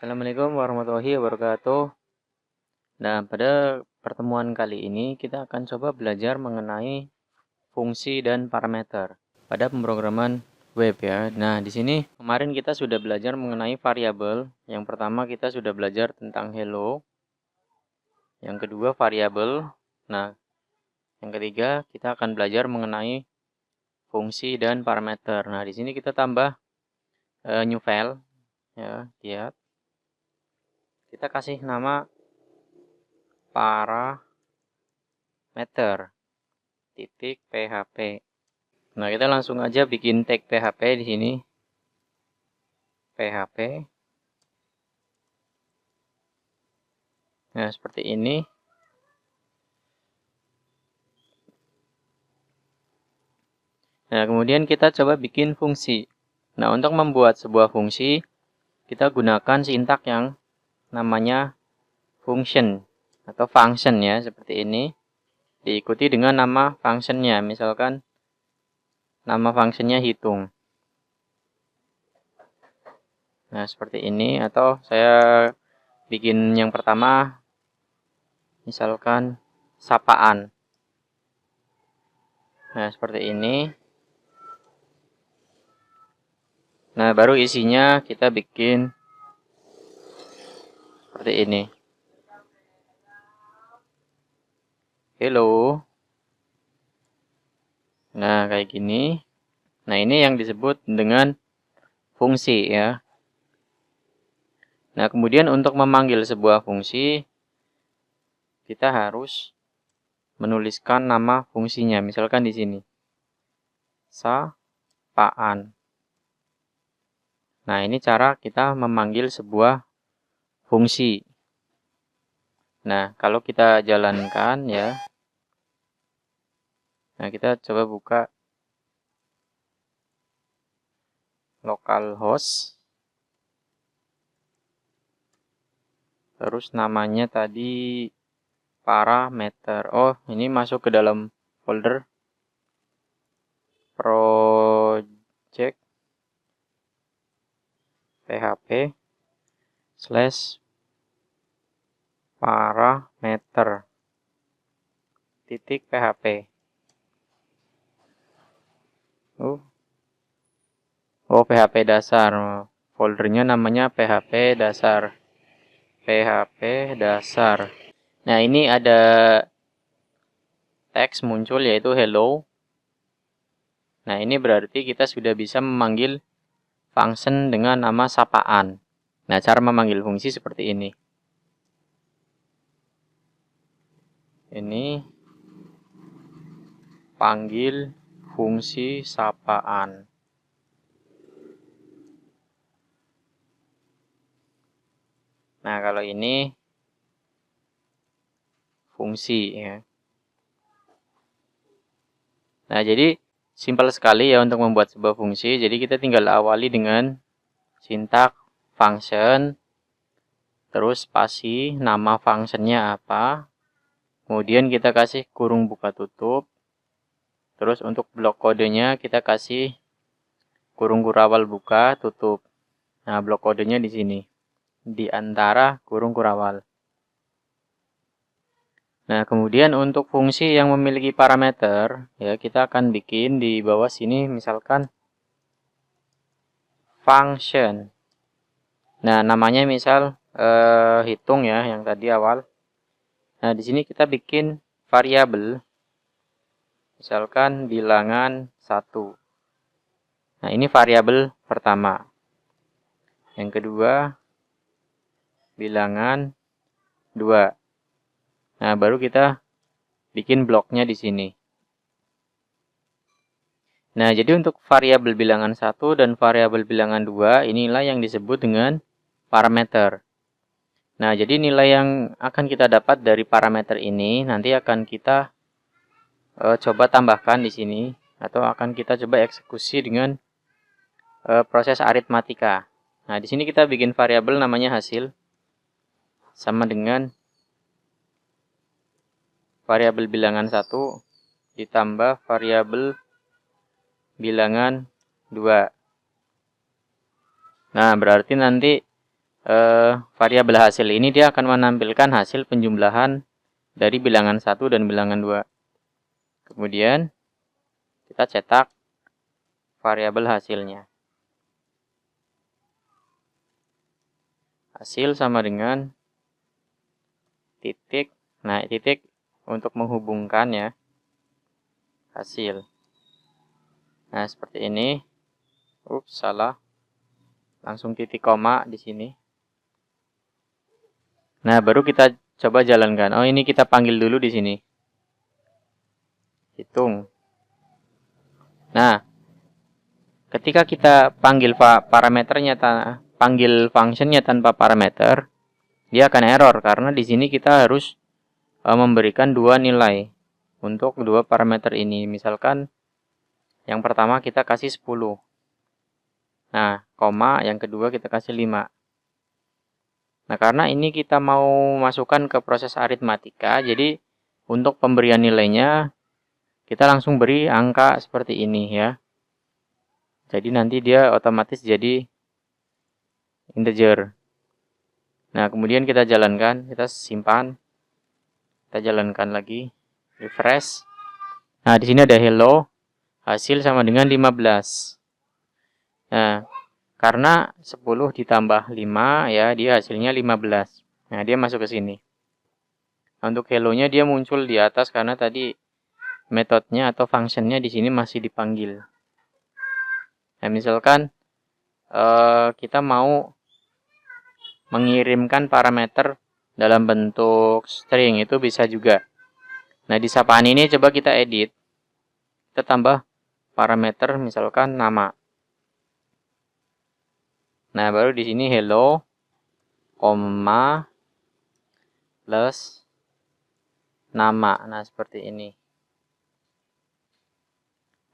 Assalamualaikum warahmatullahi wabarakatuh. Nah, pada pertemuan kali ini kita akan coba belajar mengenai fungsi dan parameter pada pemrograman web ya. Nah, di sini kemarin kita sudah belajar mengenai variabel. Yang pertama kita sudah belajar tentang hello. Yang kedua variabel. Nah, yang ketiga kita akan belajar mengenai fungsi dan parameter. Nah, di sini kita tambah new file ya, lihat. Kita kasih nama parameter titik php. Nah, kita langsung aja bikin tag php di sini. php. Nah, seperti ini. Nah, kemudian kita coba bikin fungsi. Nah, untuk membuat sebuah fungsi, kita gunakan sintak yang namanya function atau function ya, seperti ini. Diikuti dengan nama functionnya, misalkan nama functionnya hitung. Nah, seperti ini, atau saya bikin yang pertama, misalkan sapaan. Nah, seperti ini. Nah, baru isinya kita bikin seperti ini. Hello. Nah, kayak gini. Nah, ini yang disebut dengan fungsi ya. Nah, kemudian untuk memanggil sebuah fungsi, kita harus menuliskan nama fungsinya. Misalkan di sini. Sapaan. Nah, ini cara kita memanggil sebuah fungsi. Nah, kalau kita jalankan ya. Nah, kita coba buka localhost. Terus namanya tadi parameter. Oh, ini masuk ke dalam folder project php / parameter titik php. Oh, php dasar. Foldernya namanya php dasar. php dasar. Nah, ini ada teks muncul yaitu hello. Nah, ini berarti kita sudah bisa memanggil function dengan nama sapaan. Nah, cara memanggil fungsi seperti ini. Ini panggil fungsi sapaan. Nah, kalau ini fungsi ya. Nah, jadi simpel sekali ya untuk membuat sebuah fungsi. Jadi kita tinggal awali dengan sintak function, terus spasi, nama functionnya apa. Kemudian kita kasih kurung buka tutup. Terus untuk blok kodenya kita kasih kurung kurawal buka tutup. Nah, blok kodenya di sini. Di antara kurung kurawal. Nah, kemudian untuk fungsi yang memiliki parameter, ya kita akan bikin di bawah sini misalkan function. Nah, namanya misal hitung ya yang tadi awal. Nah, di sini kita bikin variabel. Misalkan bilangan 1. Nah, ini variabel pertama. Yang kedua bilangan 2. Nah, baru kita bikin bloknya di sini. Nah, jadi untuk variabel bilangan 1 dan variabel bilangan 2, inilah yang disebut dengan parameter. Nah, jadi nilai yang akan kita dapat dari parameter ini nanti akan kita coba tambahkan di sini. Atau akan kita coba eksekusi dengan proses aritmatika. Nah, di sini kita bikin variabel namanya hasil. Sama dengan variabel bilangan 1 ditambah variabel bilangan 2. Nah, berarti nanti variabel hasil ini dia akan menampilkan hasil penjumlahan dari bilangan 1 dan bilangan 2. Kemudian kita cetak variabel hasilnya. Hasil sama dengan titik. Nah, titik untuk menghubungkan ya hasil. Nah, seperti ini. Ups, salah. Langsung titik koma di sini. Nah, baru kita coba jalankan. Oh, ini kita panggil dulu di sini. Hitung. Nah, ketika kita panggil parameternya, panggil functionnya tanpa parameter, dia akan error karena di sini kita harus memberikan dua nilai untuk dua parameter ini. Misalkan yang pertama kita kasih 10. Nah, koma, yang kedua kita kasih 5. Nah, karena ini kita mau masukkan ke proses aritmatika, jadi untuk pemberian nilainya kita langsung beri angka seperti ini ya. Jadi nanti dia otomatis jadi integer. Nah, kemudian kita jalankan, kita simpan. Kita jalankan lagi, refresh. Nah, di sini ada hello, hasil sama dengan 15. Nah, karena 10 ditambah 5 ya, dia hasilnya 15. Nah, dia masuk ke sini. Untuk hello-nya dia muncul di atas karena tadi metodenya atau functionnya di sini masih dipanggil. Nah, misalkan kita mau mengirimkan parameter dalam bentuk string, itu bisa juga. Nah, di sapaan ini coba kita edit. Kita tambah parameter misalkan nama. Nah, baru di sini hello, koma, plus nama. Nah, seperti ini.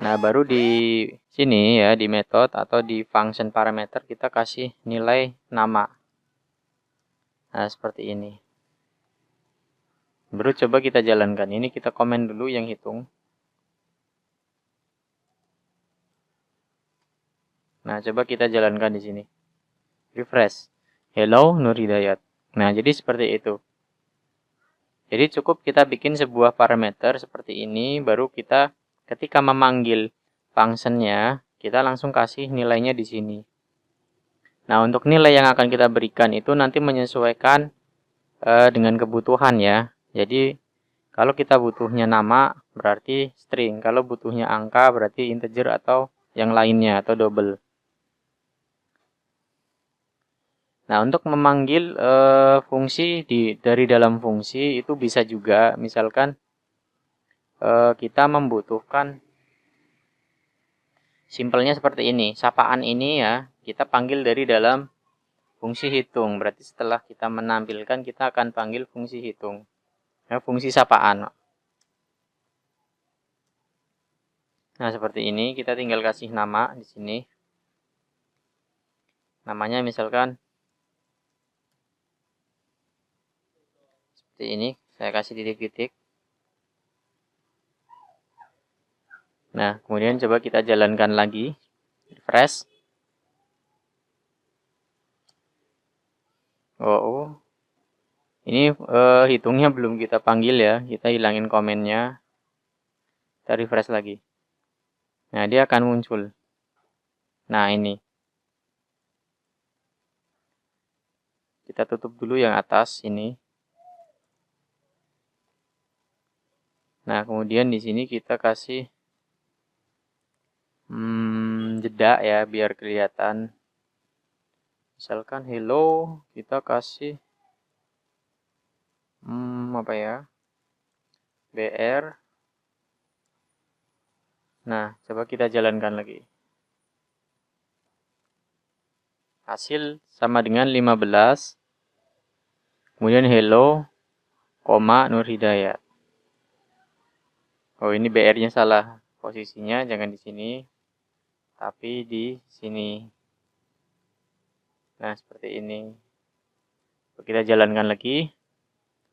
Nah, baru di sini ya, di method atau di function parameter kita kasih nilai nama. Nah, seperti ini. Baru coba kita jalankan. Ini kita komen dulu yang hitung. Nah, coba kita jalankan di sini. Refresh. Hello, Nur Hidayat. Nah, jadi seperti itu. Jadi cukup kita bikin sebuah parameter seperti ini, baru kita ketika memanggil functionnya, kita langsung kasih nilainya di sini. Nah, untuk nilai yang akan kita berikan itu nanti menyesuaikan dengan kebutuhan ya. Jadi, kalau kita butuhnya nama, berarti string. Kalau butuhnya angka, berarti integer atau yang lainnya, atau double. Nah, untuk memanggil fungsi dari dalam fungsi itu bisa juga, misalkan kita membutuhkan simpelnya seperti ini. Sapaan ini ya, kita panggil dari dalam fungsi hitung. Berarti setelah kita menampilkan, kita akan panggil fungsi hitung. Ya, fungsi sapaan. Nah, seperti ini. Kita tinggal kasih nama di sini. Namanya misalkan seperti ini. Saya kasih titik-titik. Nah, kemudian coba kita jalankan lagi. Refresh. Oh. Ini hitungnya belum kita panggil ya. Kita hilangin komennya. Kita refresh lagi. Nah, dia akan muncul. Nah, ini. Kita tutup dulu yang atas ini. Nah, kemudian di sini kita kasih jeda ya biar kelihatan. Misalkan hello, kita kasih apa ya? BR. Nah, coba kita jalankan lagi. Hasil sama dengan 15. Kemudian hello, koma Nur Hidayat. Oh, ini BR-nya salah. Posisinya jangan di sini, tapi di sini. Nah, seperti ini. Kita jalankan lagi.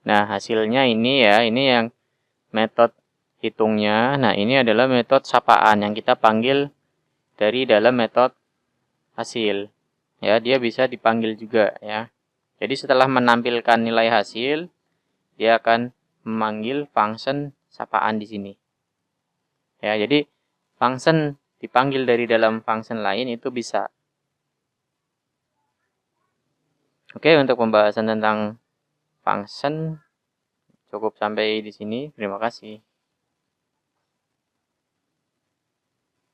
Nah, hasilnya ini ya, ini yang metode hitungnya. Nah, ini adalah metode sapaan yang kita panggil dari dalam metode hasil. Ya, dia bisa dipanggil juga ya. Jadi setelah menampilkan nilai hasil, dia akan memanggil function sapaan di sini. Ya, jadi function dipanggil dari dalam function lain itu bisa. Oke, untuk pembahasan tentang function cukup sampai di sini. Terima kasih.